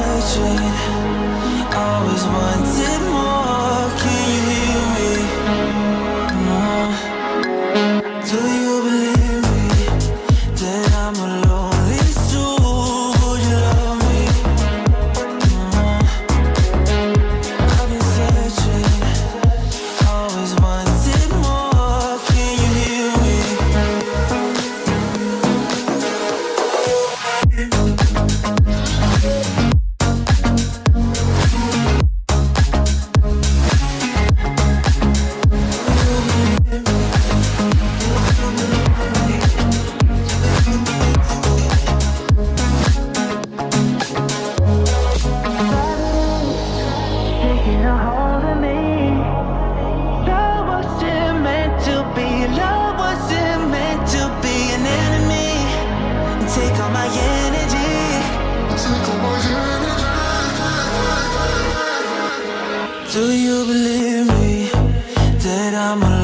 searching, always wanted more. Can you hear me? Do you believe me that I'm a lonely soul? Would you love me? I've been searching, always wanted more. Can you hear me? Taking a hold of me. Love wasn't meant to be. Love wasn't meant to be an enemy. Take all my energy. Take all my energy. Do you believe me that I'm alive?